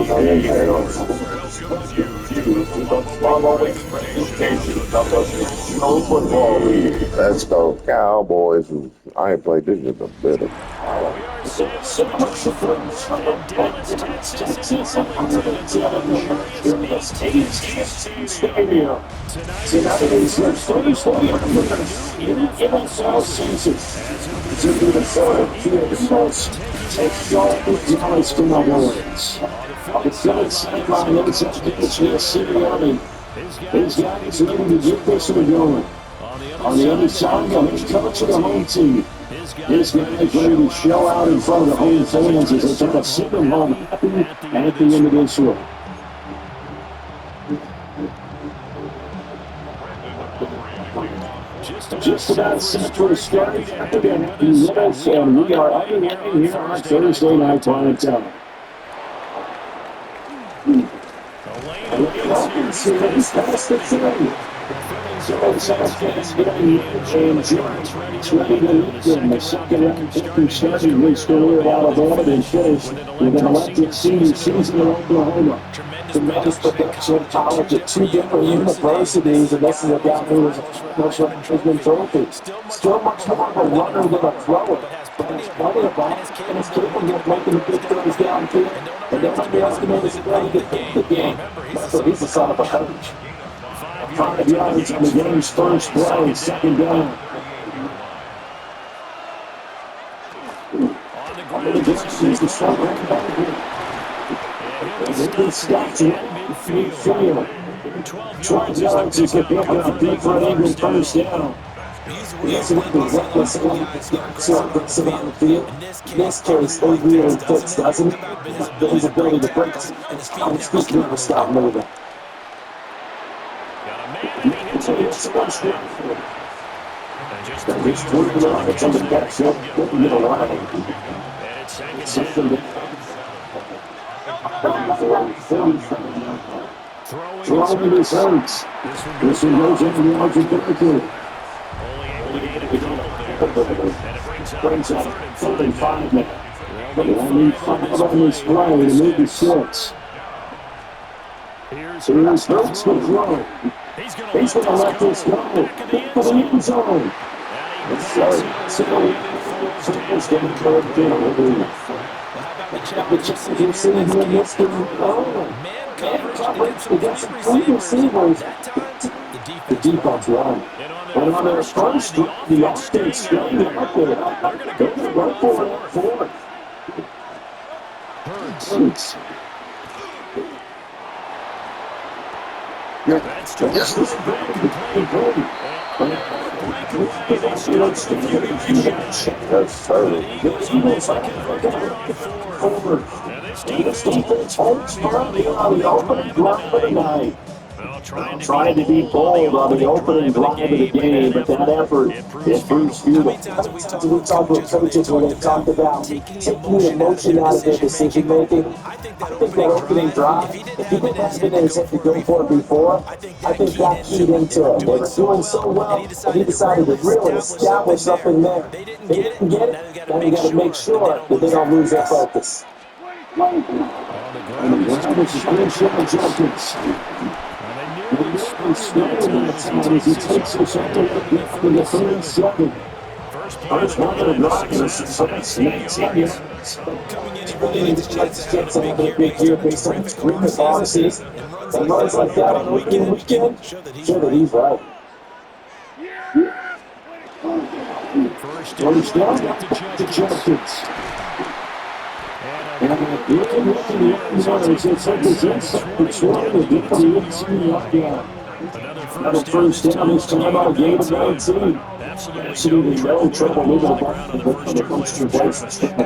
No football league. Let's go Cowboys. I ain't played this in a bit. So much difference. Dallas, Texas, Stadium. Tonight is the Thursday NFL season. To the Eagles take on the Dallas Cowboys. On the field sideline, inside the pitch, City Army. These guys ready to get this one going. On the other side, the head coach of the home team. This guy is ready to show out in front of the home fans as they take a second home at the end of this one. Just about set for a start. Again, with us, and we are up and running here on Thursday Night Prime Time. He's past the 30. So Southgate getting James Jones ready to lead them. The second round pick started his career at Alabama and finished with an electric senior season in Oklahoma. Tremendous production in college at two different universities, and this is a guy who was a most Heisman Trophy. Still much more of a runner than a thrower, but he's plenty of ball, and he's capable of making the big throws downfield, and don't underestimate his ability to pick the game. So he's the son of a coach. 5 yards on the game's first play, second down. On the distance, the short running back here. He stops it midfield. 12 yards to get back up deep for an Eagle first down. He's with the reckless aggressive on the field. In this case, they really fits, doesn't it? His ability to break it. And his feet never stop moving. He's throwing on it on the backfield, looking to the line. Throwing his hurts. This one goes into the arms of Berkeley. Brings up 35 now. But they only 5 on this play to move the six. Here's Hurts to throw. He's going to let this go. For the end zone. So he's going to go down. You're seeing here in this game. Man coverage against three receivers. The defense won. And on their first drive, the offense stayed up there. They're going to go for it forward. Hurts. Yes, this is very Trying to be bold on the opening drive of the game, but that effort, it proves futile. We talked with coaches when they talked about taking the emotion out of their decision making. I think that opening drive, if he didn't have been able to go for it before, I think that keyed into it. They were doing so well, and he decided to really establish something there. They didn't get it, now you got to make sure that they don't lose their focus. And the ground is good shot Jenkins. He's standing that time as he takes us up to the 32nd. First one of the Rockets, so that's 19 yards. Really the Jets gets another big year based on his previous losses. And runs like that on weekend, show that he's right. First down to Jenkins. And looking at the end zone as it represents the 20 to get the 18 yard down. Another first down this time on a game of 19. Absolutely no trouble moving the ball when it comes to places. Same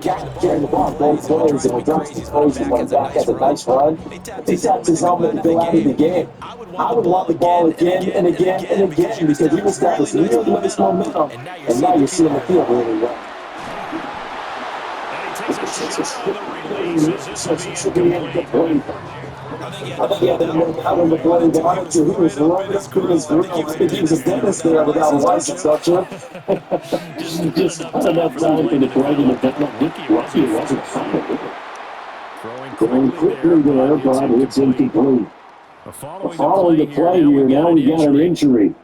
guy carrying the ball both ways, and when Johnston throws his one back has a nice run. He taps his helmet to go out of the game. I would want the ball again and again and again because he established really nice momentum, and now you're seeing the field really well. I think he had that one out on the play, but I don't know who was right up to his grill. I think he was a dentist there without a license, don't you? Just not enough time for the play in the back. Lucky it wasn't fun. Going quickly there, but it's incomplete. Following the play here, now we got an injury.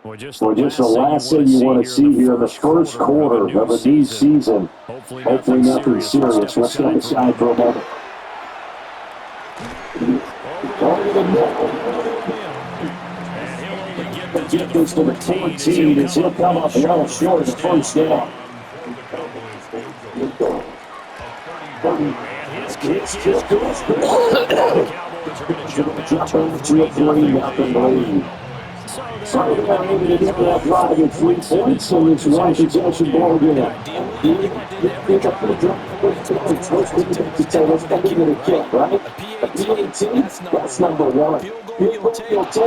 Well, just the last thing you want to see here in the first quarter of a new season. Hopefully nothing serious. Let's step aside for a moment. Get this to the 14 as he'll come up well short of the first down. His kick is good. Jump over to a 3-0 lead. So they're able to get that drive at 3 points, and it's one possession ball game. Pick up the drive with points. Let's get to tell us that we're going to kick, right? A PAT, that's number one. Field goal, you'll take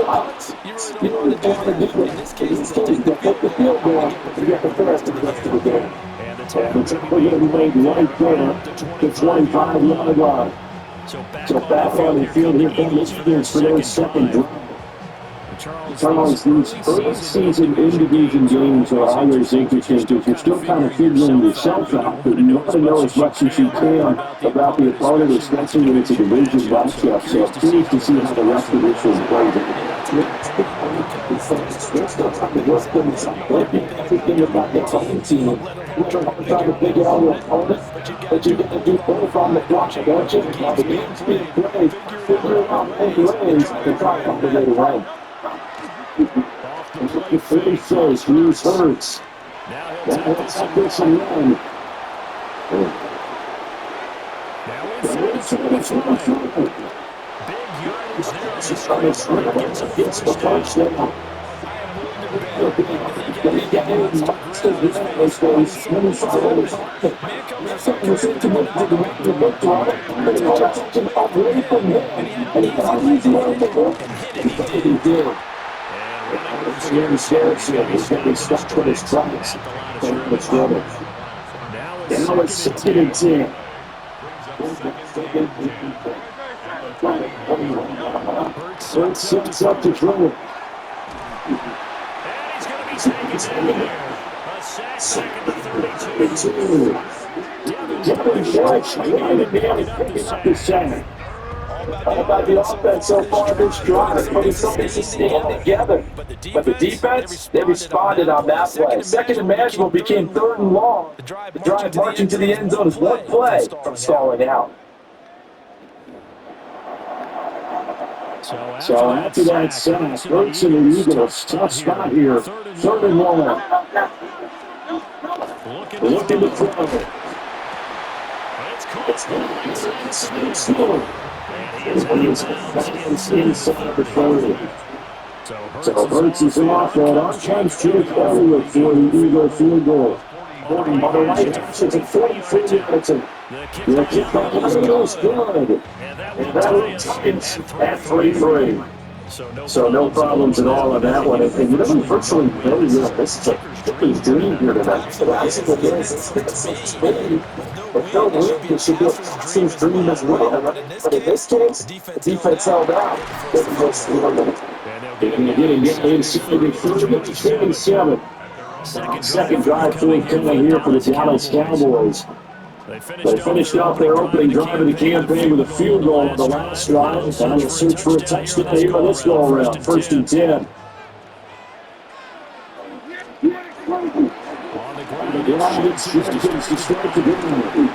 you don't want to do it. In this case, they'll take the field goal to get the first of the rest of the game. And the tackle going to be made right there, the 25-yard line. So back on the field here comes for their second drive. Charles, these early season in-division games are always interesting because you're still kind of figuring yourself out, but you want to know as much as you can about the opponent, especially when it's a division matchup. So I'm curious to see how the rest of this one plays out. We're still trying to work things out. Everything about the home team, we're trying to figure out your opponent, but you got to do both on the block, don't you? While the game's being played, figure out any lanes and try to find a way to win. 36, Hughes hurts. Now he'll take this and run. She's trying to swing against the first down. He's going to be stuck with his tracks. Now it's 2nd and 10. Hurts sets up to throw. He's going to be second to 32. Devin Bush trying to picking up the sack. All about the offense so far this drive, putting something to stand together. But the defense, they responded on that play. Second and manageable became 3rd and long. The drive marching to the end zone is one play from stalling out. So after that sack, Hurts and the Eagles, tough spot here. 3rd and long. Looking to throw. It's slow. Inside the 30. So Hurts is off that on-time straight forward for the Eagle field goal. On the right, it's a 43 yards. The kick by the Eagles good. And that one ties at 3-3. So no problems at all on that one. And you know, virtually no real. This is a kicker's dream here tonight. The last of the games, it's speed. But no room, it should be a passing dream as well. But in this case, the defense held out. They're getting inside the 37. Second drive coming here for the Dallas Cowboys. They finished off their opening drive of the campaign with a field goal on the last drive. And they'll search for a touchdown here on this go-around. 1st and 10. It's Jenkins to start the game.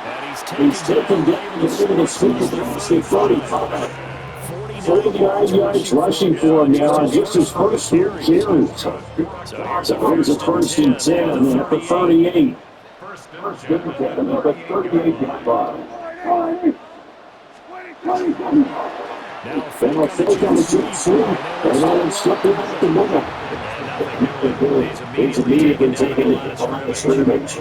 He's taken down the single sweep across the 45. 49 yards rushing for him now. Just his first carry. So here's a 1st and 10 at the 38. First good for him, but 38-yard line. Now fake on the jet sweep, and then stuck it at the middle. He's immediately taken it to the scrimmage.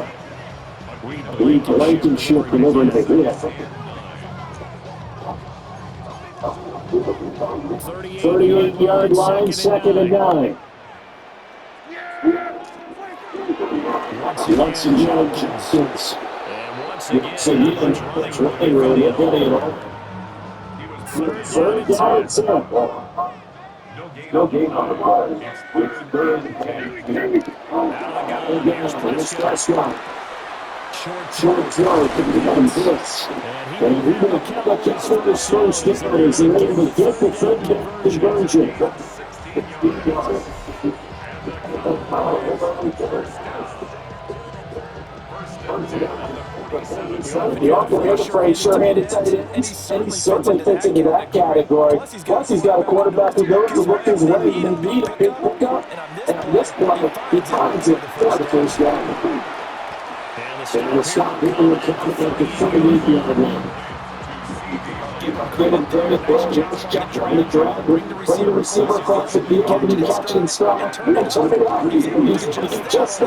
Blankenship delivering the hit. 38-yard line, 2nd and 9. Once again, Jenkins. Once again, it's really a hitting it all. 3rd down and 10. No game on the play. It's 3rd and 10. Short throw to the blitz. And he will pick up the Cowboys first down as they're able to get the third down conversion. The offensive play sure-handed tight ends, and he certainly fits into that category. Plus, he's got a quarterback who knows to look his way and indeed a big pickup. And on this play, he finds it for the first down. And the stop here will come at the 38-yard line. Just trying to drive, bring the receiver across the field, and he catch and stop. And turn it out. He's just for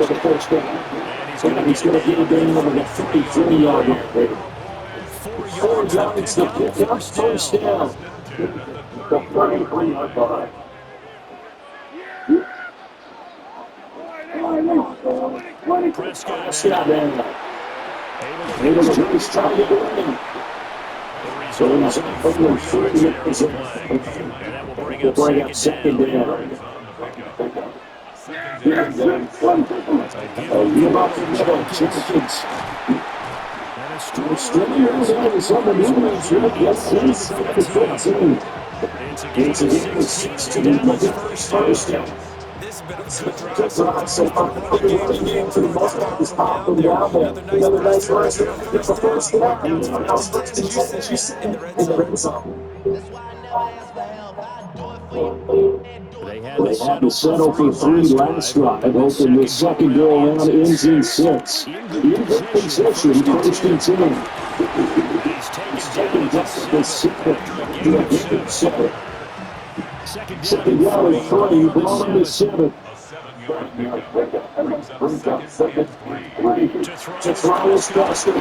the first down. And he's going to get it down over the 33-yard line. 4 yards to pick up first down. The 33-yard line. Prescott down. Able to just try to get in. So he's over 3 yards. We'll bring up second down. Give up the middle, Chickens. Stringers on some of the movements, yes, he's the 15. It's a game of 16 with the first down. So far, the running game for the most part is popping down, but another nice first down. It's the first down, and now it's first and 10 as you see in the red zone. They had to settle for 3 last drive, hoping the second go-around ends in 6. In good position, first and 10. He's taking just the second down and 3, brought him to 7. To throw his Dustin.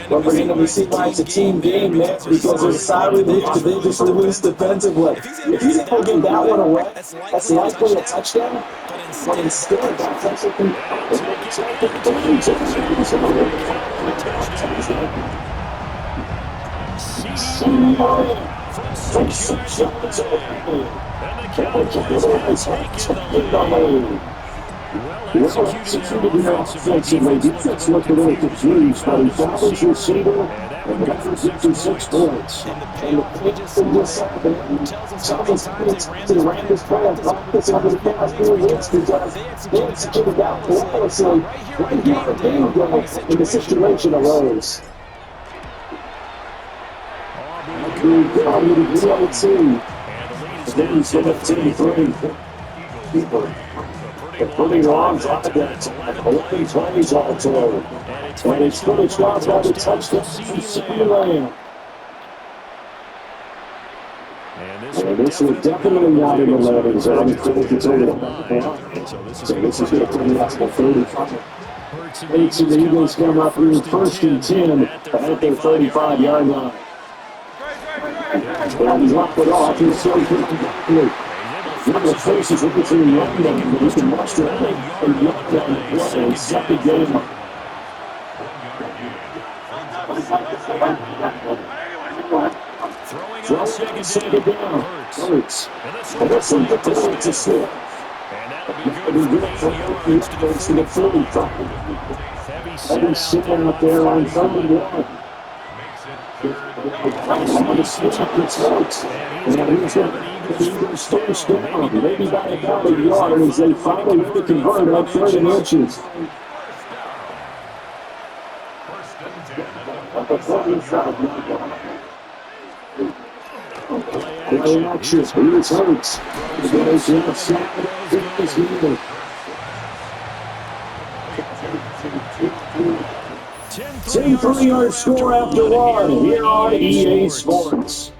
But we're going to see why it's a team game, man, because there's a side relief that they just released defensively. If he's able to get that one away, that's likely a touchdown. But instead, that's actually well executed offensively. Defense looked a little confused, but he found his receiver and got for 56 points. And the pitch from this side, Thomas unexpected ran this play on practice under the past few weeks because they executed that flawlessly right here at game day, and the situation arose. Here we go, we did the other team. And then he's going up 10-3. They're putting arms on that time. 11 plays all told. And it's finished off by the touchdown from C.D. Lamb. And this was definitely not in the 11s. I mean, it's over the line. So this is going to put it up to 35. Bates and the Eagles come up here first and 10 at their 35-yard line. And he's locked it off. He's so good. One of the faces looking to the young man, but he can muster it and young man play and second down. Throwing second down. Hurts. And that's some good to slip. And he's good for Hurts to the 45. And he's sitting up there on 31. On the switch up, it's Hurts. And he's Eagles first down, maybe by about a yard as they finally get converted on 30 inches. Play action, here's Hurts. He goes outside, here's Healy. 10-3 score after one here on EA Sports.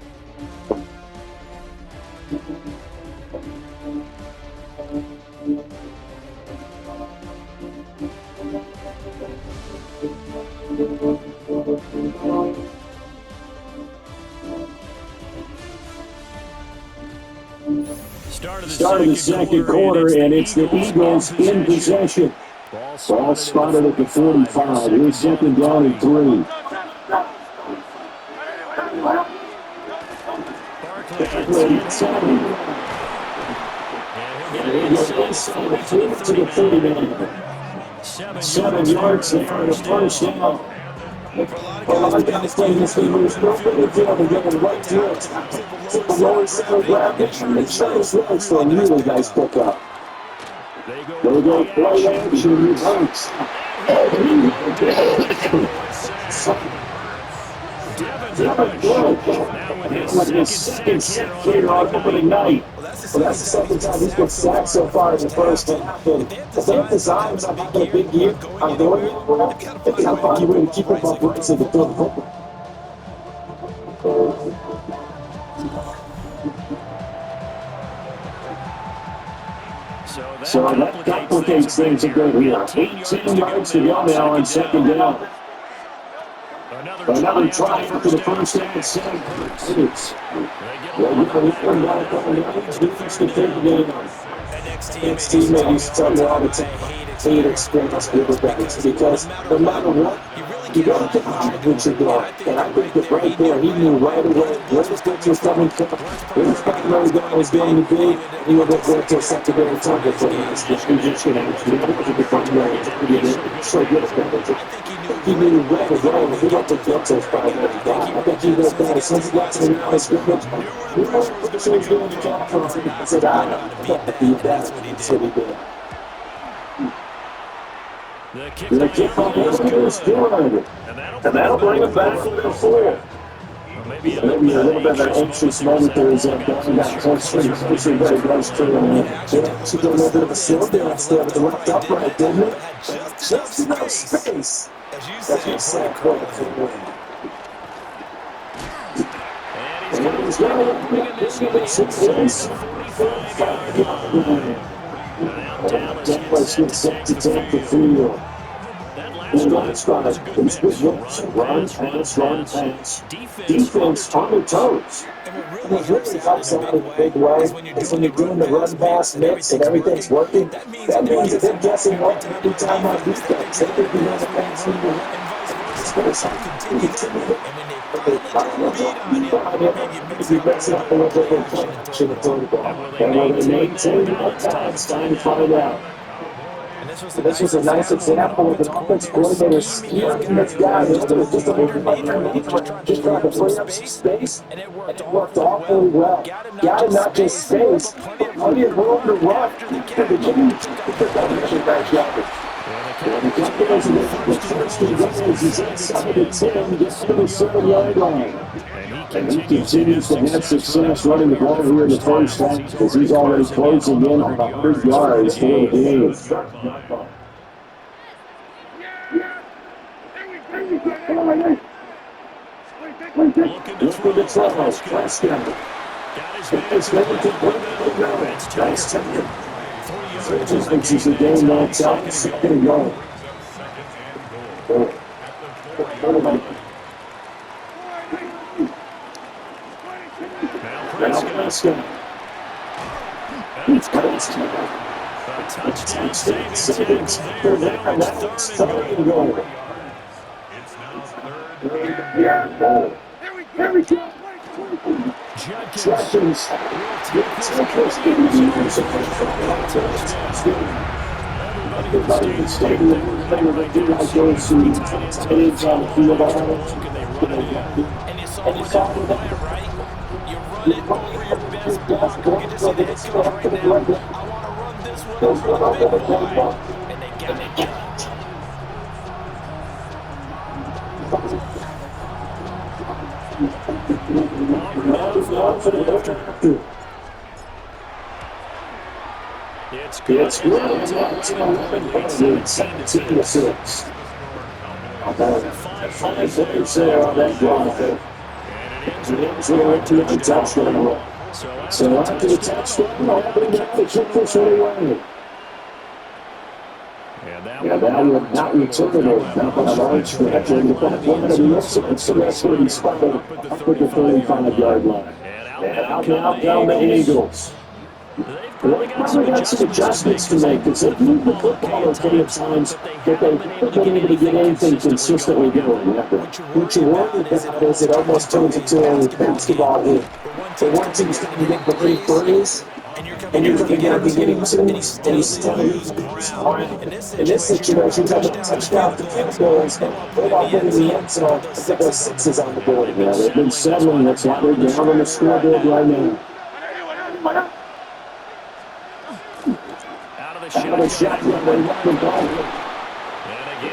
Start of the second quarter, and it's the Eagles in possession. Ball spotted at the 45. Here's second down and 3. to the 49. 7 yards there on the first down. A lot of guys playing this game moves perfectly down and getting right to it. To the lower center of gravity, and Charles Lewis for a really nice pickup. There we go, play action, it hurts. Devin Good, with his second sack here on opening night. Well, that's the second time he's been sacked so far in the first half. And if they have designs on having a big year, on going anywhere, they can find a way to keep him up runs in the third quarter. So that complicates things a bit here. 18 yards to go now on second down. Another try after the first down and 7 minutes. Next teammate used to tell me all the time, hate experienced quarterbacks because no matter what, you don't get hide what you're doing. And I think that right there, he knew right away where his pitch was coming from, where his primary guy was going to be, and he would look forward to a secondary target for him. He's just going to actually look at the primary target. So good at that. He knew right away he got to get those 5 yards. I think he was better since he got to the line of scrimmage. He was doing the job for him. I said, I don't be that. That's what he did. The kickoff is good. And that'll bring it back to the 4. Maybe a little bit of an anxious moment there as that close that he goes to. It actually got a little bit of a slow dance there with the left upright, didn't it? Just enough space. As you said, for the win. And he's going to bring it Dallas gets set to take the field. And that's right. It's good looks. Run, pass. Defense on their toes. And it really helps out in a big way. It's when you're doing the run-pass mix and everything's working. That means that they're guessing what every time on defense. They think you know the pass in your space. And you mess it up a little bit, they should have thrown the ball. And when they maintain that time, it's time to find out. This was a nice example of an offense coordinator steering this guy into just a little bit underneath, just trying to free up some space, and it worked awfully well. Got him not just space, but plenty of room to run. After the game, he took that mission back yard. The Cowboys in the first 2 games, he's at 7-10, gets to the 7-yard line. And he continues to have success running the ball here in the first half because he's already closing in on 100 yards for the game. Look at the trouble. Prescott. It's never to win. That's 10. So it just thinks he's a game now. Second and goal. Prescott. It's There we go. Judkins. Everybody in the stadium, they do like those who tight ends on the field. And you saw it right. You run it over your best blocker. You just see the head coach right now. I want to run this one over the big boy. And they got it. It's good. It's 17-6. Five plays there on that drive. It's right to the touchdown. So after the touchdown, Auburn got the kick this away. Yeah, that would not return it. Not by a large stretch. And the back line of the excellence, the rest will be spotted up at the 35-yard line. And out now down the Eagles. They've probably got some adjustments to make because they've moved the football okay at times, but they've never been able to get anything consistently going. What you worry about is it almost turns into a basketball game. But once he's trying to get the big threes, and you're looking at him and he's still losing ground. In this situation, touchdown to Cowboyz, they're not hitting the end zone. I think those sixes on the board. Yeah, they've been settling. That's why they're down on the scoreboard right now. Out of the shotgun, they run the ball.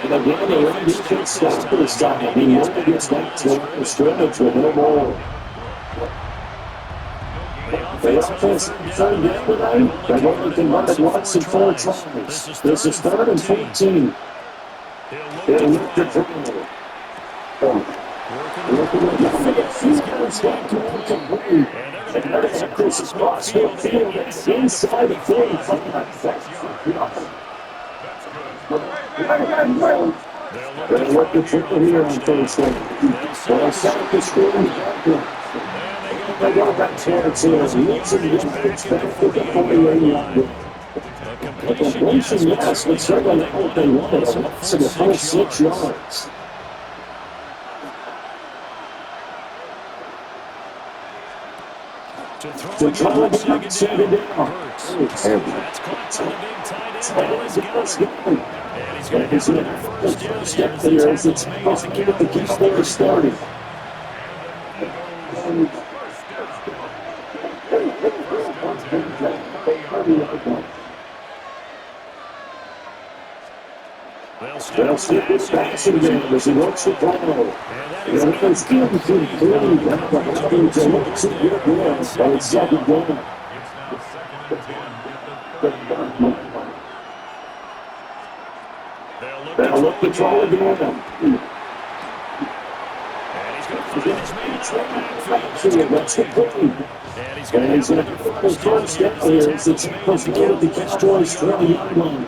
And again, the Rams can't stop this time. He never gets back to the scrimmage with no more. The offense third down tonight. They've only converted once in 4 tries. This is 3rd and 14. They'll look to throw. Looking at the field, he's got to complete. And there's Chris across the field inside the 45. They'll look to throw here on Thursday. They'll start the scoring back. They go back towards him. He's in the defense back to the 48-yard. The completion, yes, but certainly not what they wanted. So the first 6 yards. To throw again, set it down. That's caught by the big tight end. And he's got the first down here as it's supposed to get the Cowboyz started. They'll stick this passing game as he looks to throw. And it's incomplete. The Hopkins are looking to get one, but it's 2nd down. They'll look to throw again. And he's going to find his man out of backfield. That's complete. And he's going to get the first down here as it's supposed to get the Cowboyz 20-yard line.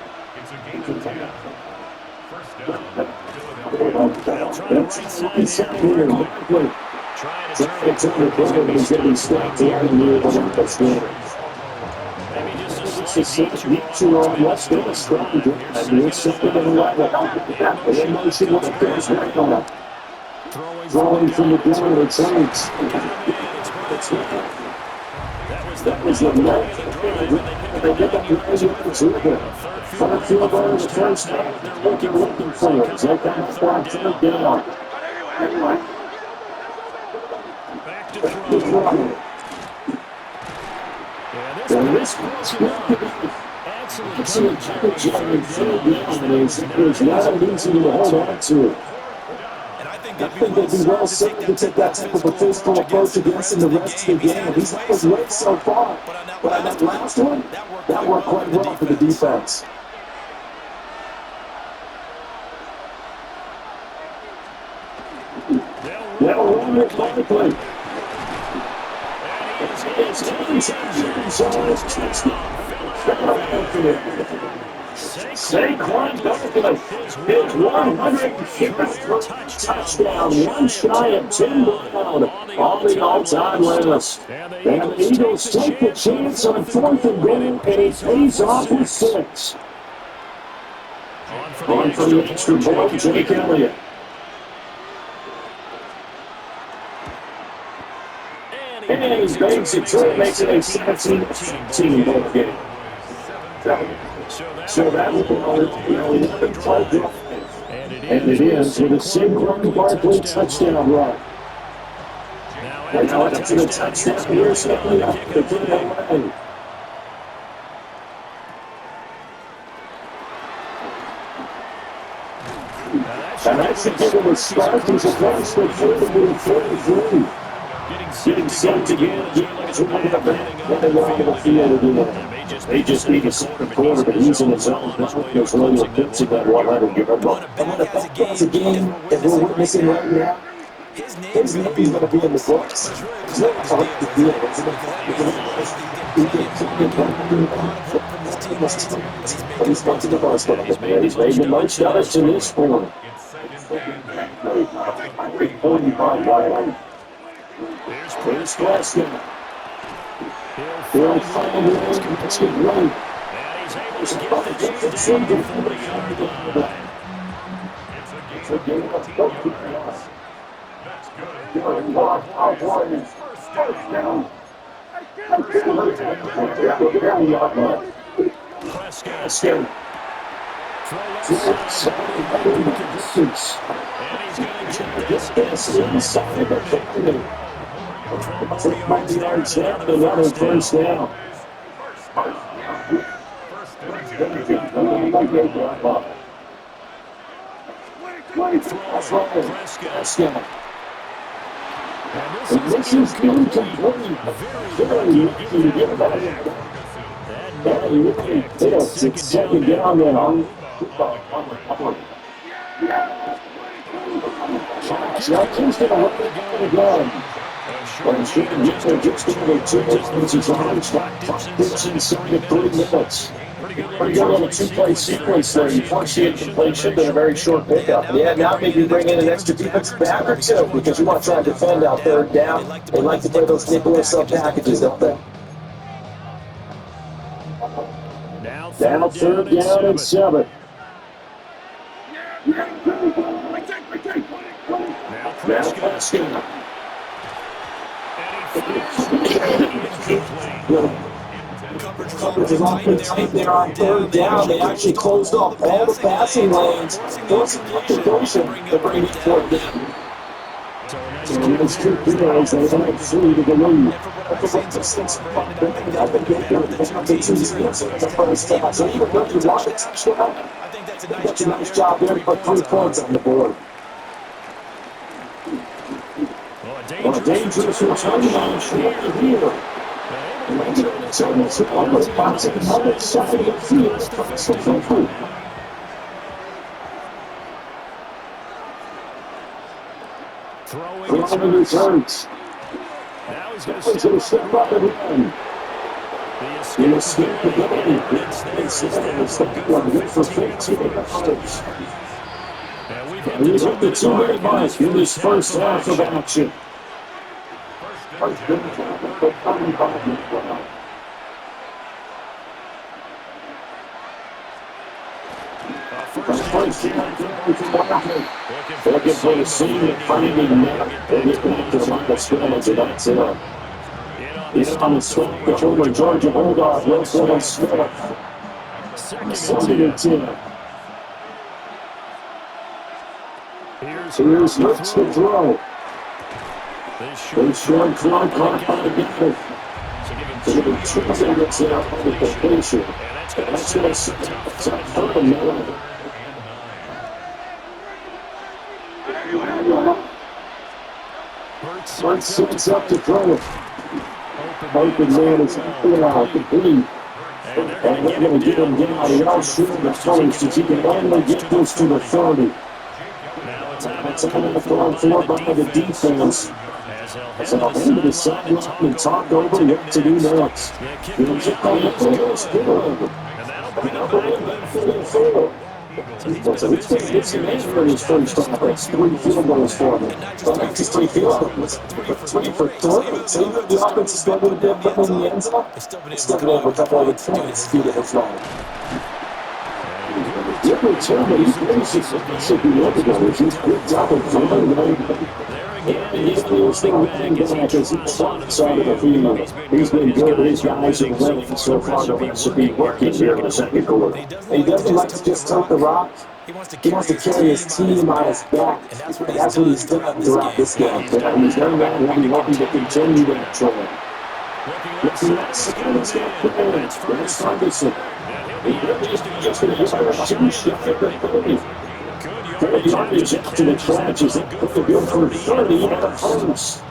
They'll try to right side here. Trying to turn the play, but he's getting stopped right near the touchdown. Maybe just a nature on what's been a strong drive. And it's 2nd and 11. And then motion with the first right on. Throwing from the ground, it's Saints. That was the night. They get that measure to it. Front field goal is first down. They're looking for it. They come up on 3rd down. back to throw. And this one's excellent coverage. It's not easy to hold on to. I think they'd be well set to take that type of a physical approach against him the rest of the game. He's not as late so far. But on that last one, that worked quite well for the defense. They'll run it quickly. Saquon Barkley, his 150th touchdown, one shy of 10 down on the all-time list. And the Eagles take the chance on 4th and goal, and he pays off with 6. On for the extra point, Jake Elliott. And he bangs it through, makes it a 17-17 ball game. So that will be an 11-play drive. And it is with a Saquon Barkley touchdown run. And now it's to the touchdown here, certainly up to get away. And that should give him a start. He's advanced to 43. Getting set to get the field again. They just need a second quarter, but he's in his own. There's really a pitch in that 100-yard line. And when it back a game that we're witnessing right now, his name is going to be in the books. It's not hard to do it, isn't it? But he's got to the bus. He's made the most out of it to this point. Here's Preston. He'll find it. It's good run. And he's able to get the first down from the 40-yard line. It's a game of focus. That's good. First down. Prescott. Scary. Throw inside. Distance. And he's going to get this inside the 30. 12 yards there. Another first down. Throwing. Prescott. And this is incomplete. Very lucky to get that. That really hits. It's second down now. Jackson's going to run it again. But it's going to get there just over 2 minutes. He's on stop. It's inside of 3 minutes. Pretty good little two-play sequence there. You force the incompletion, but a very short pickup. Yeah, now maybe bring in an extra defensive back or two because you want to try to defend out third down. They like to play those nickel sub packages, don't they? Now third down and 7. Now Prescott. Coverage is awfully tight there on third down. They actually closed off all the passing lanes, forcing the incompletion to bring it fourth down. So it's 2 plays. They have 3 to the lead. So even though you want a touchdown, that's a nice job there to put 3 points on the board. On a dangerous return line here. So it's almost bouncing another side of the field. Throwing returns. Now he's He's going to step up and run. The escape again. It's good for 15 yards. We've hit the 2-minute mark in this first half of action. Looking for the seam and finding net. They get back to the line of scrimmage, and that's it. In on the swing, the former Georgia Bulldog, Wilson Smith. Second and 10. Here's Hurts to throw. They short throw caught by the defense. So give him 2 seconds there on the completion. And that's going to set up third and 9. Hurts sets up to throw it. Open man is complete. And they're going to get him down. They all shoot the first if he can only get this to the 30. It's out of the throw for by the defense. As they'll hand to the sideline and talk over what to do next. He'll get on the first field. And that'll bring him back for the field. So he's going to get some answer in his first half. That's 3 field goals for him. The next is 3 field goals. 3 for 3. So even the offense is going to get in the end zone. It's still going to have a couple of points due to his line. The return that he's basically should be looking at is he's picked up and thrown. He's been bang back as he's on the side of the field. He's been good. His guys are winning so far. The rest should be working here in the second quarter. He doesn't like to just take the rock. He wants to carry his team on his back. And that's what he's done throughout this game. He's done that and he's looking to continue that trend. Looking at second, he's got play. That's Ferguson. He just going to use our 2 shot at the 30. 30 yards after the catches. They put the good for 30 at the first.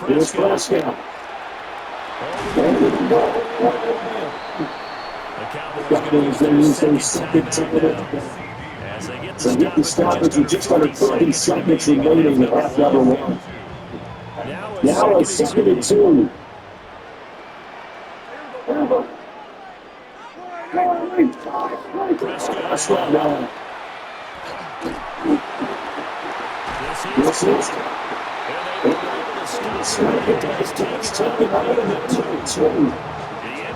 Here's Prescott. The Cowboys going to use their second timeout. So get the stoppage with just under 30 seconds remaining in half number 1. Now it's 2nd and 2. Prescott down. This is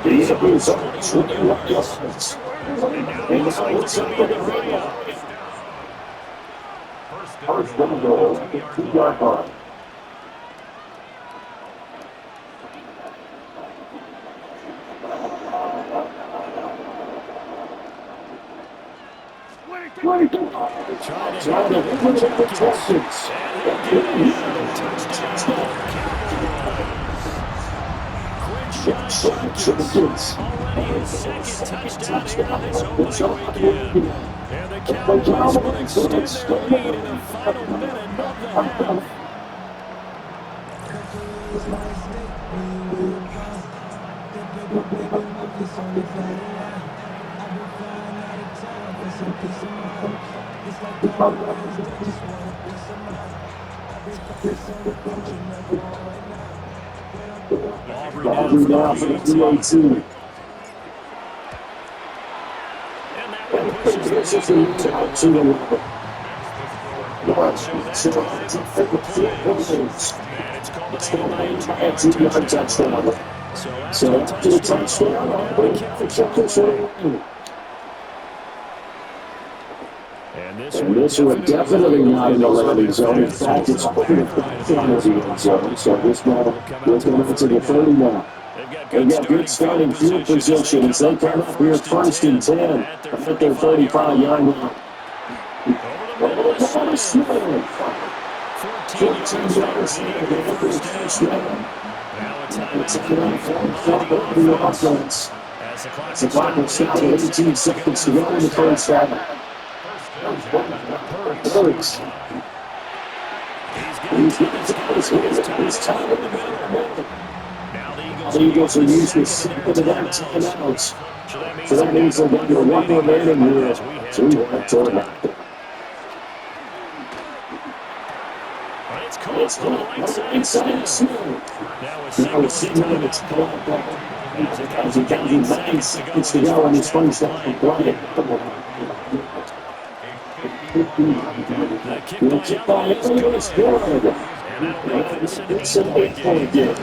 the Eagles are 21 yards. And now it's up to the First and goal at the 2-yard line. Trying to eliminate the Texans. Touchdown this opening weekend. And the Cowboys will extend their lead in the final minute of the half. Aubrey now for the 3-18. This is the out to the level. It's going to be a 2-yard touchdown. So after the touchdown, Aubrey the checkers are in. And this one definitely not in the landing zone. In fact, it's over the end zone. So this ball will come into the 30 now. They've got good starting field position as they come up here first and 10 at their 35-yard line. Over the corner, Smith. 14 yards here. It's a the offense. As the clock will stop with 18 seconds to go in the first half. Hurts. He's time in the middle. The Eagles are used to second to that timeouts. So that means they're going to go one more man in here. So we want to turn that. It's going to inside Smith. Now it's sitting on its clock. As he got 9 seconds to go on his first down and play. The kick by Italy is good. It's an 8-point game.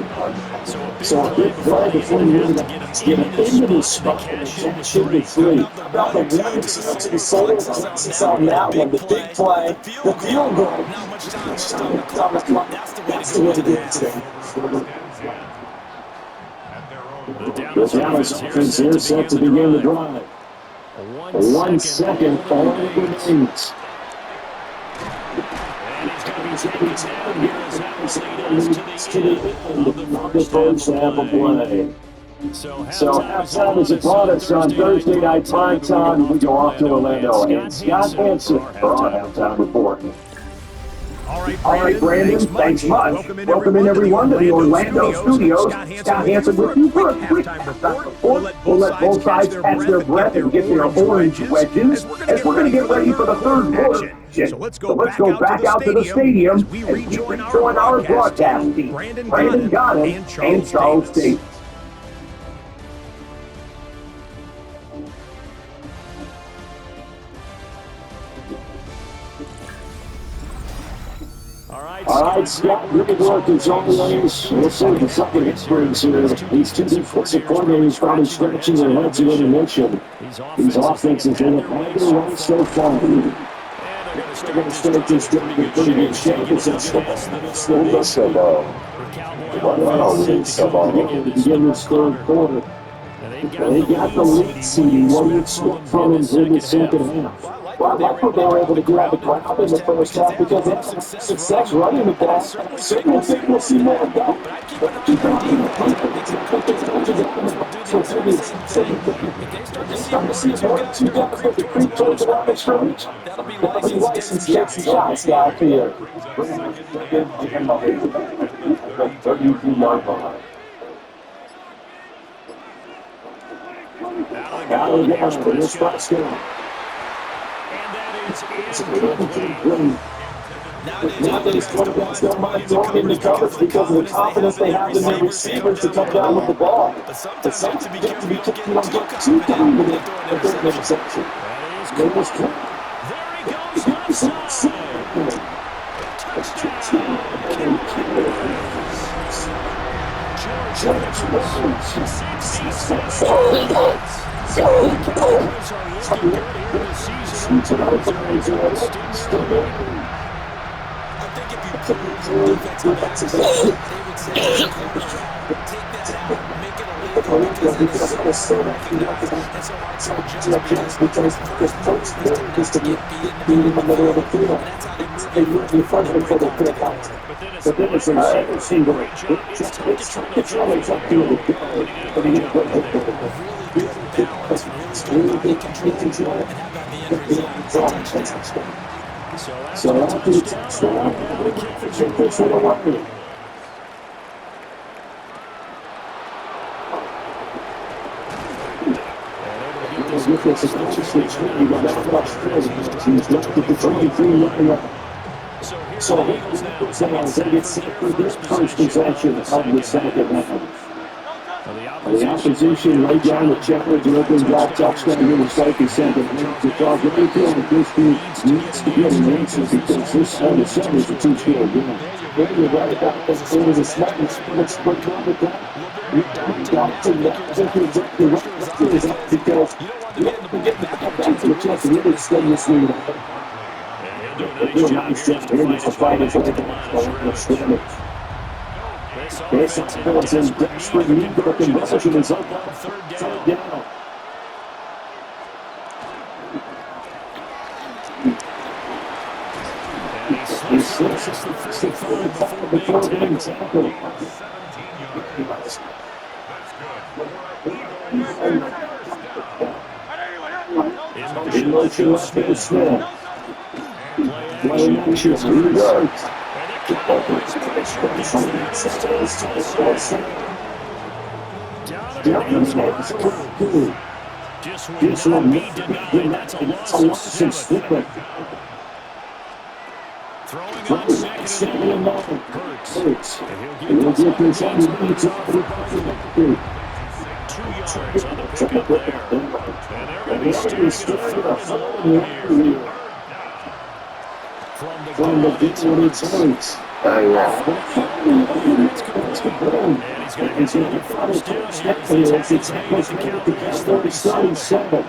So a big play before you really get into the spot. It should be free. About the 1 to the solar classes on that one. The big play, the field goal. That's the way to get it today. The Dallas offense here set to begin the drive. 1 second, all remains. To the end of the first half of play. So halftime is upon us on Thursday night prime time. We go off to Orlando and Scott Hansen for our halftime report. All right, Brandon, thanks much. Welcome in everyone to the Orlando studios. Scott Hansen with you for a quick halftime report. We'll let both sides catch their breath and get their orange wedges as we're going to get ready for the third quarter. So let's go back out to the stadium as we rejoin our broadcast team, Brandon Goddard and Charles Davis. All right, Scott, good work as always. We'll see the second experience here. These two defensive coordinators probably scratching their heads in animation. These offenses are looking right away so far. They're going to start this game in pretty good shape as they start to begin this third quarter. They got the lead seeding. What do you expect from them in the second half? Well, I like what they were able to do out the ground in the first half because they had some success running the ball. Certainly think we'll see more of that. Keep on starting to see more than 2 guys with the creep towards the line of scrimmage. That'll be licensed to take some shots out here. 32-yard line. Now this spot's going. Nowadays, quarterbacks don't mind throwing into coverage because of the confidence they have in their receivers to come down with the ball. But sometimes you get to be too confident if there's an interception. There was there he goes. defensive backs, they would say, take that out, make it illegal because it is so recognized. And so our job just becomes the first move is to not be in the middle of the field. And that's how they move you first before they put a contact. But then it's an receiver. It's trying to do it. But he didn't put Really good balance, really good body control, and how about the end result? Touchdown. So after the touchdown, we kick this one away. With this, it's not just the tree, but that's much further. He's left at the 23 line. So he goes down, they get set for this first possession of the second half. The opposition laid down the challenge and opened drive touchdown in the second second. Because they feel that this team needs to get an answer because this on the seven is a two-score game. When you're right about this, it was a smart let's break on the top. We got to that. I think you're exactly right. Because you don't forget the back to the chance to really extend this lead. They do a nice job here to fight it for the scrimmage. This offense is desperate need for conversion is up on third down. He slips the forward before getting tackled. In motion left to Smith. Play action, 3 yards. Just one meet denied. That's a loss of 7. Throwing on second and 9. Hurts. And he'll get this on the beats off the 2 yards on the pickup there. And they're going to start a 4 here. From the beat when it's Hurts. And he's going to get first down here. It's supposed to count the count 37.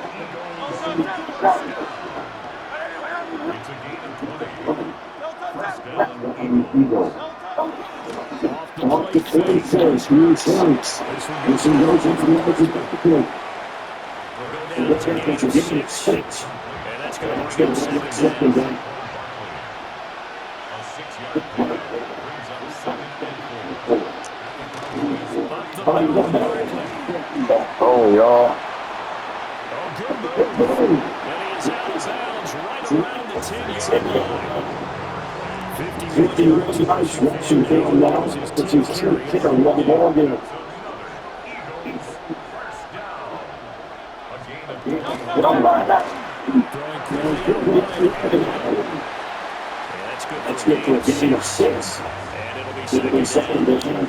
Off the 24th, here's Hurts. This one goes into the edge of the field. And the Texans are getting it 6. And that's going to be second down. Oh, y'all. Good move. And he's out of bounds right around the 10-yard line. 50 nice rushing game now. It's his third kicker one ball game. That's good for a gain of 6. And it'll be second down.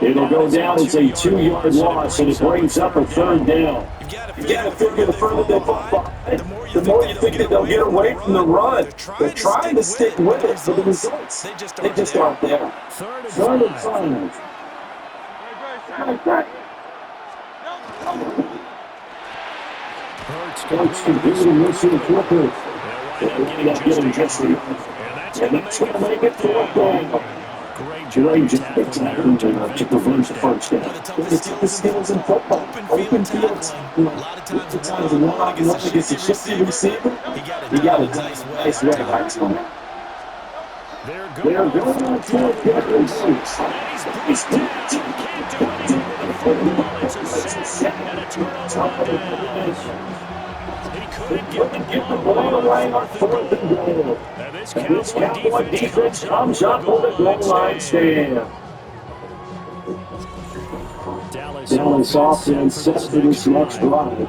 It'll go down as a 2-yard loss, and it brings up a third down. You got to figure the further they fall, the more you think that they'll get away from the run. They're trying to stick with it, but the results, they just aren't there. Third and 5. Hurts can do the mission quickly. They're not getting just the and that's going to make it 4th down. Great job to prevent the first down. It's the skills in football. Open fields. A lot of times when one against a shifty receiver, you got a nice way right to him. They're going on 4th down. He's can't do anything with the ball. It's a sack and a turnover. He couldn't get the ball away on 4th and goal. And this Cowboy defense comes up with a goal line stand. Dallas offense set for this next drive.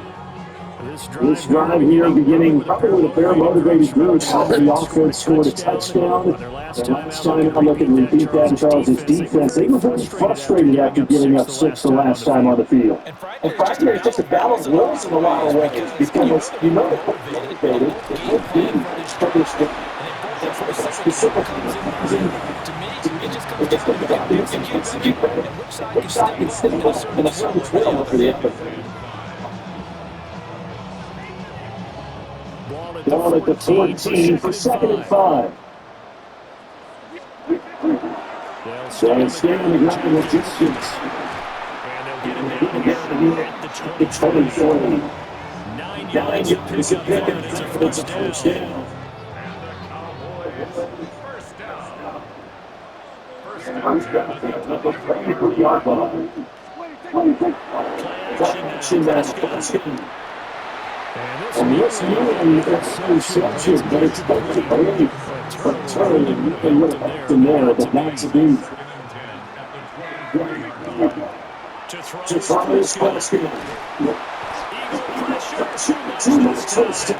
This drive here beginning probably with a fair motivated group. The offense scored a touchdown. The last time I look and repeat that, Charles' defense, they were very frustrated after giving up 6 the last time on the field. And frankly, it's just a battle of wills in a lot of ways because you know they're motivated. It would be specifically to It just comes down to who can execute better and which side can step up in a certain drill over the other. Ball at the 14 for 2nd and 5. They'll stay on the ground with distance. And they'll get him down here at the 20. 9 9 yards yards to to pick pick up, up, and it's a it's a first first down. down. Action now. And this one, interception, but it's back to Brady. Turn, and you can look back to there, but not to be. To throw his question. Too much twist to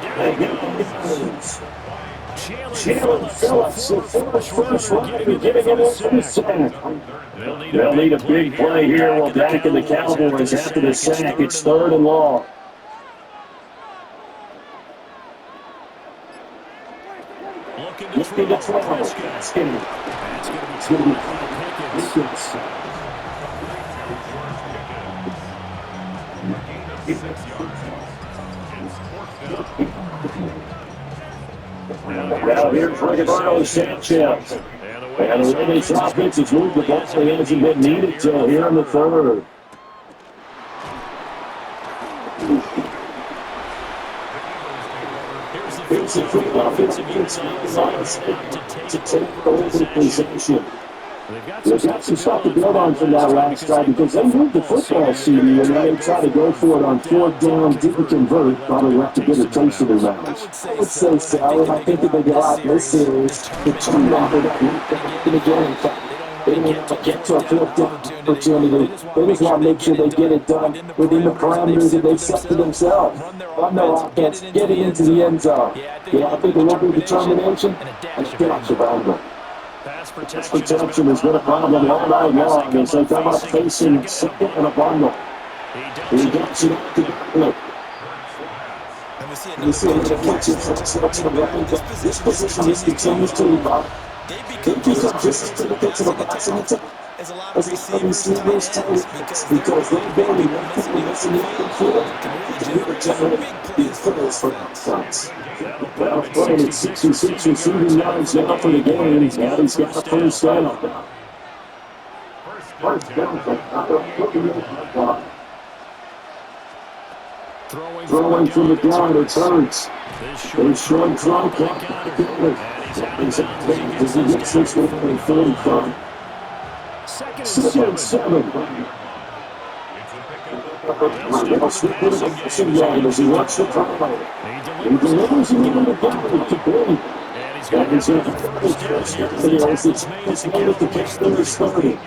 Jalen Phillips, the first runner, getting it into the sack. They'll need a big play here while back in the Cowboys after the sack. It's 3rd and long. Looking to throw. It's going to be Pickens. Now here's Ricardo Sanchez. And the way this offense has moved the ball, it hasn't been needed till here in the 3rd. Here's the free offensive inside to take over the possession. They've got some stuff to build on from that last drive because they moved the football, CD, and then they try to go for it on 4th down, didn't convert, probably left a bit of taste in their mouths. I would say so, and I think that they got out this series, the turnover that week, and again, they don't want to get to a 4th down opportunity. They just want to make sure they get it done within the parameters that they've set for themselves. Run their offense, get it into the end zone. Yeah, I think a little bit of determination and a dash around them. Pass Protection has been a problem all night long as they come up facing 2nd and a bundle. He gets it up to the And we see another catch to the right. This position just continues to evolve. They become just to the pits of the box on the top. As a lot of receivers tell us because they've been in the field can really generate big plays for offense. Well, playing at 66 receiving yards now for the game. Now he's got a first down. Throwing from the ground, it's Hurts. They short throw, can't get it. He's out there. Does he get 6 with 45? 2nd and 7. As he wants to try. He delivers it into the ground to Brady. And he's going to first down. It's made at the catch that is starting.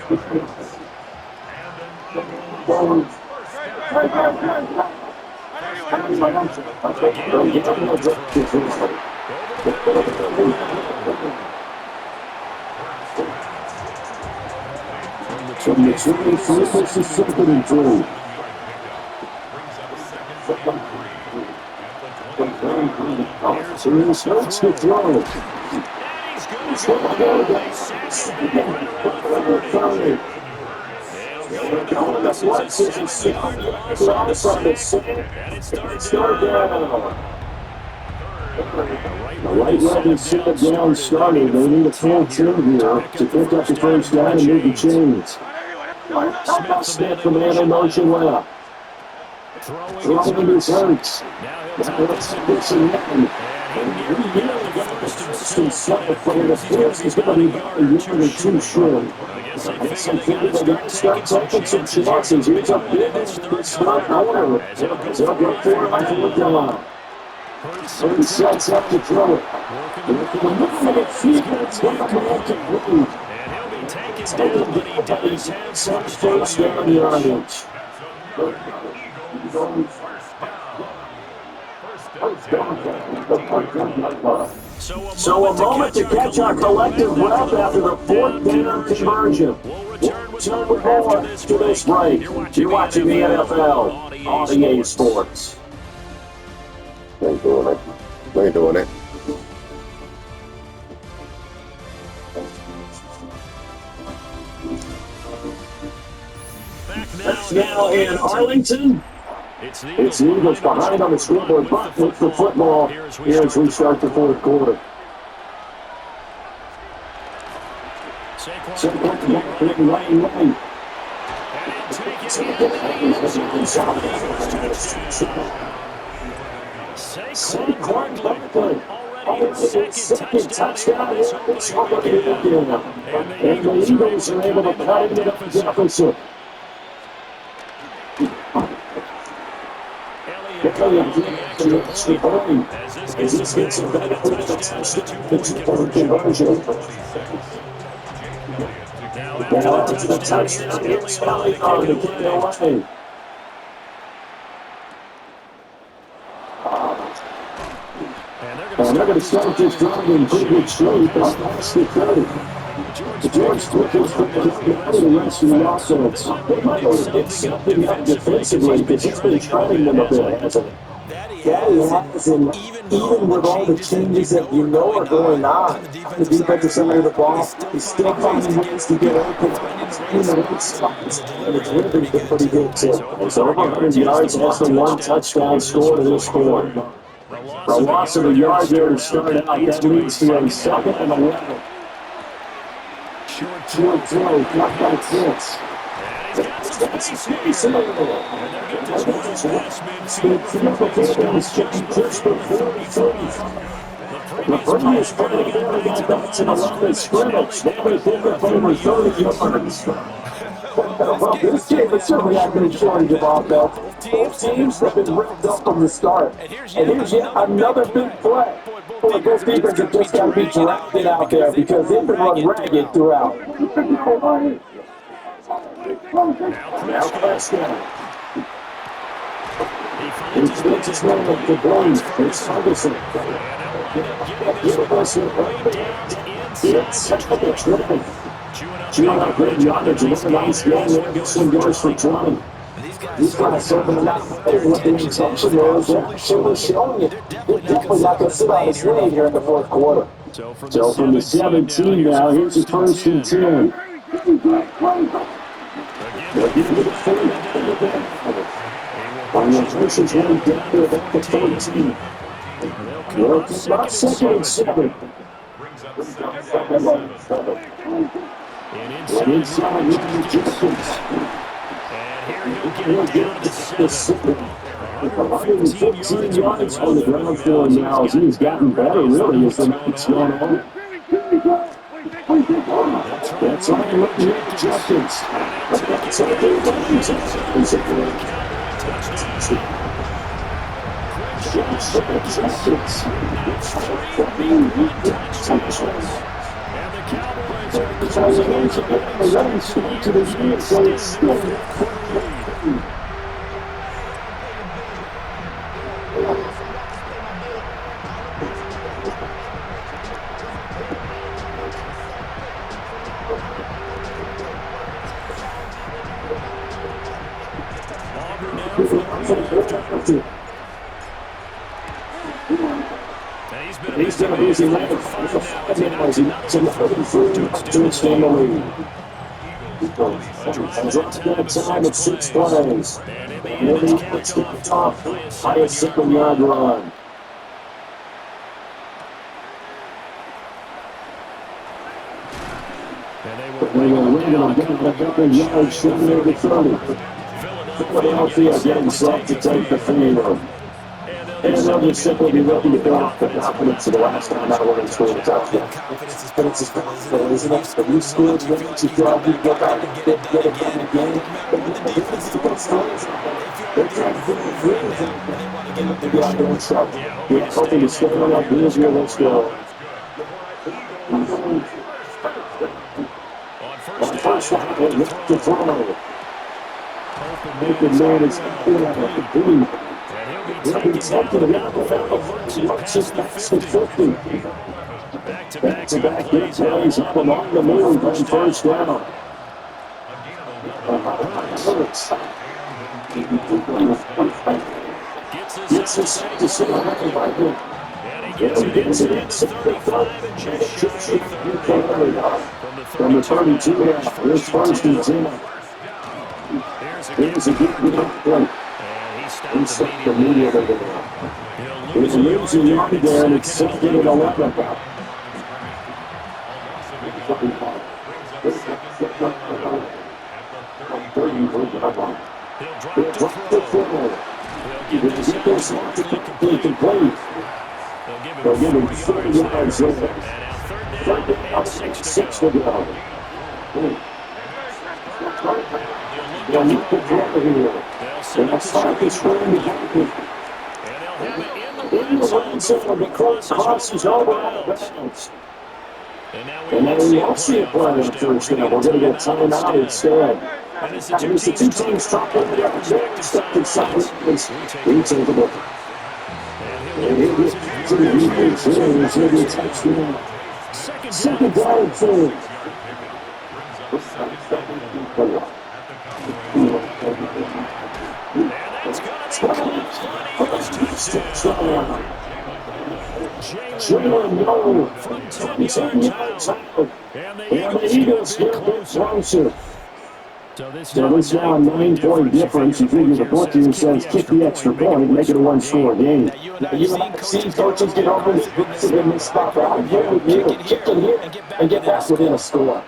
From the 23, this is 2nd and 3. Here's Hurts to throw. He's going to go down. That's what says it's third down. The right leg is set down started. They need a full turn here to pick up the first down and move the chains. Smith from man in motion left. Throwing his Hurts. Now let's this again. And he nearly got the first and second, but it appears he's going to be about a year or two short. I guess I figured they got to start taking some chances. Here's a big start order. They'll go for it on 4th down. Hurts sets up to throw it. Looking feet, it's going to make it move. Some first down yardage. So a moment to catch our collective breath after the 4th down conversion. We'll return with more to this break. You're watching the NFL on EA Sports. They doing it. They doing it. now in Arlington. It's the Eagles behind on the scoreboard, but with the football here as we start the fourth quarter. Saquon Lane. Saquon Barkley already his second touchdown here this weekend. And the Eagles are able to cut into the deficit. As this gets a better touchdown, the two-point conversion. Now to the touchdown, here's Kelly on the kick away. And they're going to start this drive in pretty good shape. That's the 30. George Swift is going to get the rest of the offense. They might want to get something up defensively because he's been trying them a bit, hasn't he? That he has, and even with all the changes that you know are going on the defensive side of the ball, he's still finding ways to get open in the right spots, and it's really been pretty good too. So over 100 yards, that's the one touchdown score to this score. A loss of a yard there to start out. That leads to a second and 11. Short throw, not by Fitz. The previous play there, they got back to the line of scrimmage. Now they pick up over 30 yards. Well, this game has certainly not been a shortage of offense. Both teams have been ripped up from the start. And here's yet another big play. Boy, both defenses have just got to be drafted out there because they've been run ragged throughout. Now Prescott. He flips his way up the Blaze. It's Ferguson. It's such a good drive. Chewing up great yardage. Another nice game there. Gets some yards for 20. These guys serving it out. What the intention was, they're actually showing it. They're definitely not going to sit on his lead here in the fourth quarter. So from the 17 now, here's the first and 10. On the versus one down there at the 14. Well, it's about second and 7. And inside with the distance. And here he'll get the 7. 115 yards on the ground for him now as he's gotten better really as the night's gone on. That's all I'm looking at Justice. That's all they're looking at. He's been a busy man. He knocks him through to extend the lead. And drops that time at 6 plays. And then he gets to the top by a 7-yard run. They will win and get a couple yards from there to 30. Philadelphia getting set to take the field. And they'll just simply be looking to build up the confidence of the last time out when they scored a touchdown. But it's just confident, isn't it? If you scored, you have to drive, you go back and get it done again. They're trying to get the wins and get out there in trouble. We're hoping to stay on like this here. Let's go. On first down, they look to throw. Making man is at the blue. He'll be taken down the field. Marches back to 50. Back-to-back big plays up along the move on first down. Gets his sack to sit on the right wing. And gets it inside the 5 and just from the 32 now. Here's first and 10. Here's a good play. And he He stopped stopped immediately immediately. there. He's losing yard there, and it's second and 11. He'll drop He'll to drop the throw. throw. He'll He get can this get out this to out to partially complete. complete. They'll They'll give give him him 4 4 yards yards there. there. And now third Third down down and 6 to 6 to go. go. They'll They'll look look to to throw throw here. here. They'll send They'll it to start the screen. screen behind. And they'll have it in the In red the zone red zone before he crosses over over out out of of bounds. bounds. And now And now we won't see a play on first down. first down. We're going to get timeout instead. And as And it's the two teams talking about their respective sidelines. We take a look. And he'll get positive Here's a touchdown. Second down and 4. And that's going to be caught for an Eagles touchdown. Jalen Noel From from 10 10 yards yards out. out. And the And the Eagles Eagles get get a a bit bit closer. closer. So this So this now a 9-point difference. You figure the book here says kick the extra point, make it a one-score game. Now, Now, you and I have seen coaches get over the aggressive in this spot, but I'm here with you. Kick it here and get back within a score.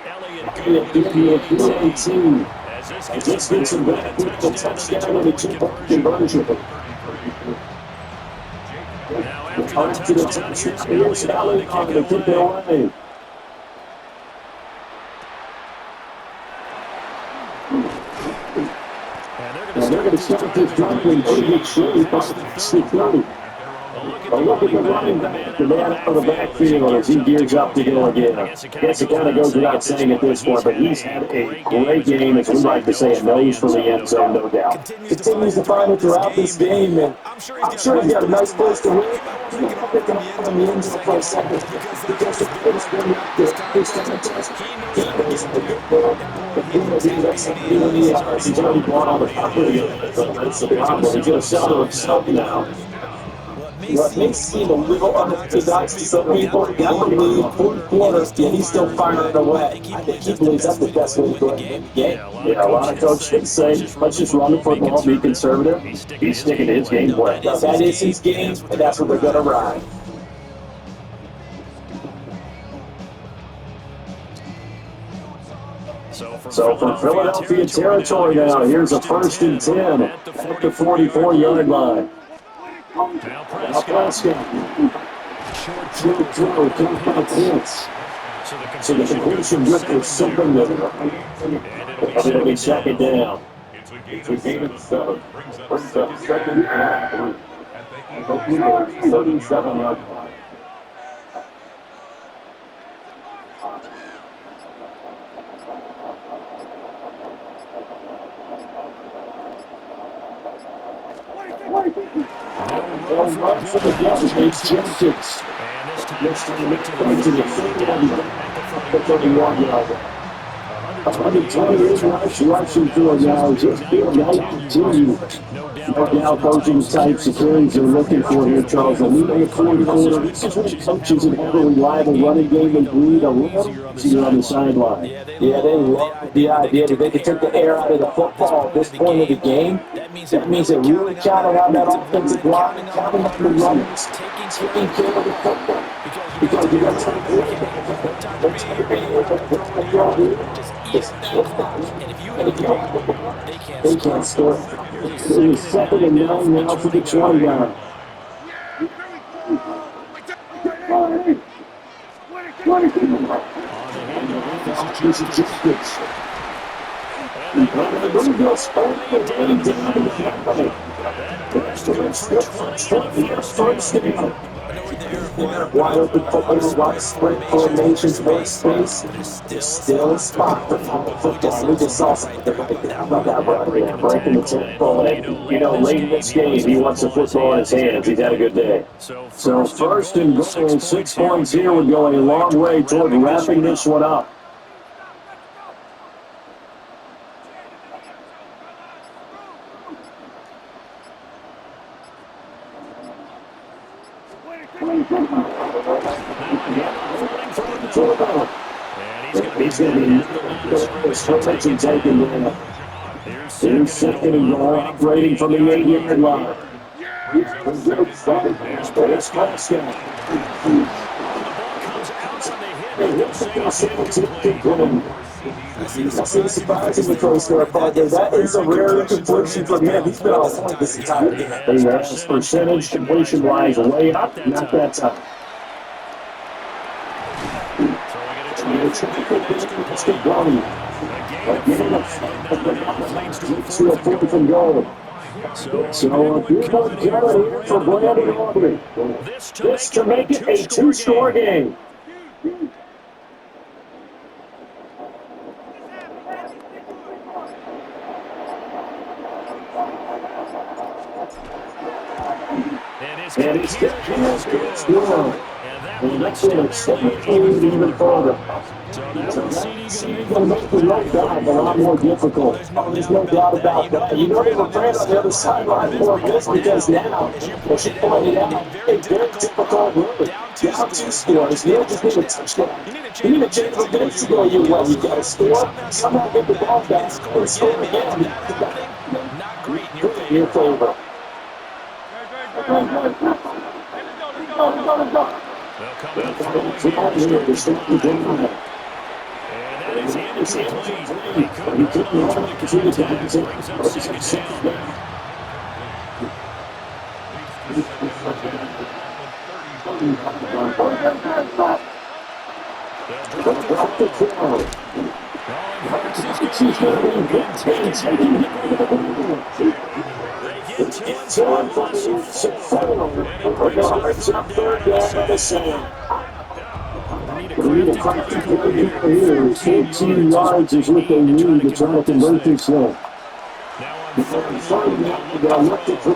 Elliott good at the 18. As this gets him back with the touchdown and a 2-point conversion. Now After the touchdown, here's Elliott to kick it away. And they're going to start this drive in pretty good shape. That's the 30. But look at the running back, the man out of the backfield as he gears up to go again. I guess it kind of goes without saying at this point, but he's had a great game, as we like to say, a nose for the end zone, no doubt. Continues to find it throughout this game, and I'm sure he's got a nice place to win. He's going to pick up on the end zone for a second because the players been out there. This contest, he knows how to get there. And he's already bought all the property. That's the problem. He's going to sell to himself now. What may seem a little unorthodox to some people, definitely fourth quarter, and he's still firing away. I think he believes that's the best way to go in the game. Yeah, a lot of coaches would say, let's just run the football, be conservative. He's sticking to his game plan. No, that is his game, and that's what they're going to ride. So from Philadelphia territory now, here's a 1st and 10 at the 44-yard line. Now Prescott. Short throw, can't find points. So the conclusion with is something that it'll be second down. It's a game of 7. Brings up second and 3. 37-yard line. They'll run for the Dutch against Jenkins. Next time they come to the 31-yard line. 128 rushing for now. Just feel like continue. No doubt those are the types of carries they're looking for here, Charles. A lead on the fourth quarter. This is when coaches and have a reliable running game and breed a little easier on the sideline. Yeah, they love the idea that they can take the air out of the football at this point of the game. That means they really counted on that offensive line, counting on the runners, taking care of the football. Because you got to take care of they can't score. It is second and 9 now for the 20 line. Wide open football, wide spread formations, more space. There's still a spot for football. We just saw something right there about that run there, breaking the tempo. And, late in this game, he wants the football in his hands. He's had a good day. So first and goal, 6 points here would go a long way toward wrapping this one up. He's going to be scrimmage and taken down. Here's second and goal, operating from the 8-yard line. There's Prescott. That's surprisingly close to our part there. That is a rare completion from him. He's been on point this entire game. He has percentage completion-wise way up, not that time. Let's get going. To a fourth and goal. So a good one carry here for Brandon Aubrey. This to make it a two-score game. And he's good. And that's going to extend the lead even further. So that's going to make the right dive a lot more difficult. There's no doubt about that. You know they were playing on the other sideline for this because now, as you pointed out, a very difficult road. Down 2 scores. You don't just need a touchdown. You need a change of minutes to go your way. You got to score, somehow get the ball back, and score again. Not great in your favor. They'll come out throwing. And that is incomplete. He couldn't run to the time. Brings up second down. They'll drop the throw. It's on for the third down at the center. Need a crafty play here. 14 yards is what they need to try to convert this one. Third down, they'll let the throw.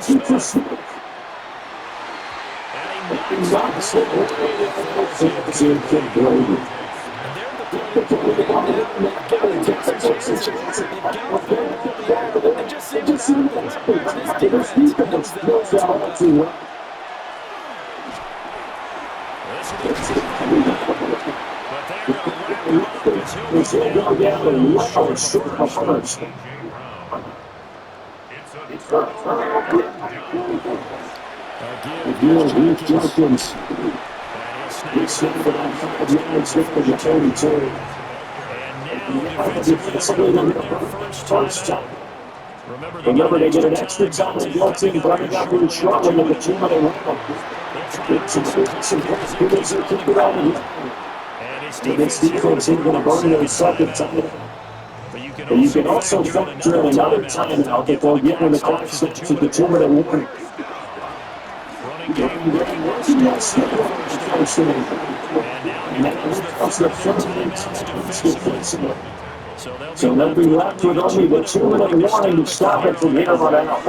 Deep for Smith. And knocks it away. It's in for Brady. Remember, they get an extra time to go to running up really shortly in the 2-minute round. And this defense ain't going to burn their second time. But you can also factor in another timeout that they'll get when the clock stops at the 2-minute warning. So they'll be left with only the 2-minute warning to stop it from here on out.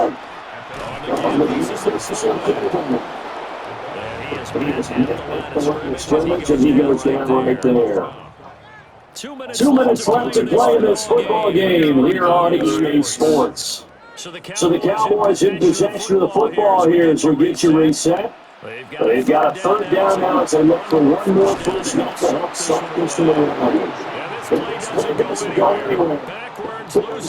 And he goes down right there. 2 minutes left to play in this football game here on EA Sports. So the Cowboys in possession of the football here as we get you reset. They've got a third down now as they look for one more first down to help stop this to the run. This play doesn't go anywhere.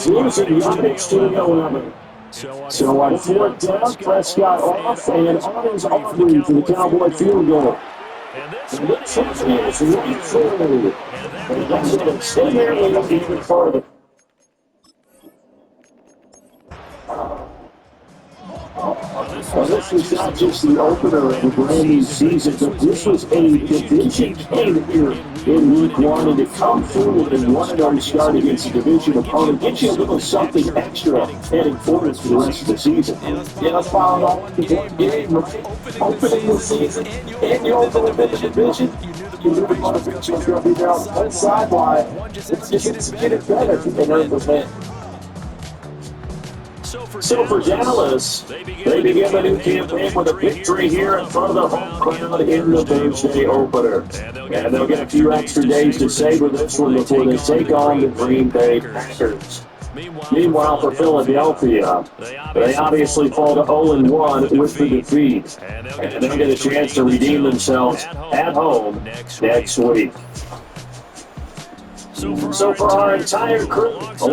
Losing yardage to the 11. So on fourth down, Prescott off, and on is Aubrey for the Cowboy field goal. And this one is right forward. And that's going to stay there and go even further. Well, this was not just the opener of a brand new season, but this was a division game here in week 1, and to come through and 1-0 start against a division opponent gets you a little something extra heading forward for the rest of the season. Yeah, followed all in one game, right? Opening the season, and you open within the division. You knew the motivation was going to be there on one sideline. It's just to get it better if they earn the win. So for Dallas, they begin the new campaign with a victory here in front of the home crowd in the Thursday opener. And they'll get a few extra days to savor this one before they take on the Green Bay Packers. Meanwhile, for Philadelphia, they obviously fall to 0-1 with the defeat. And they'll get a chance to redeem themselves at home next week. So for our entire crew, along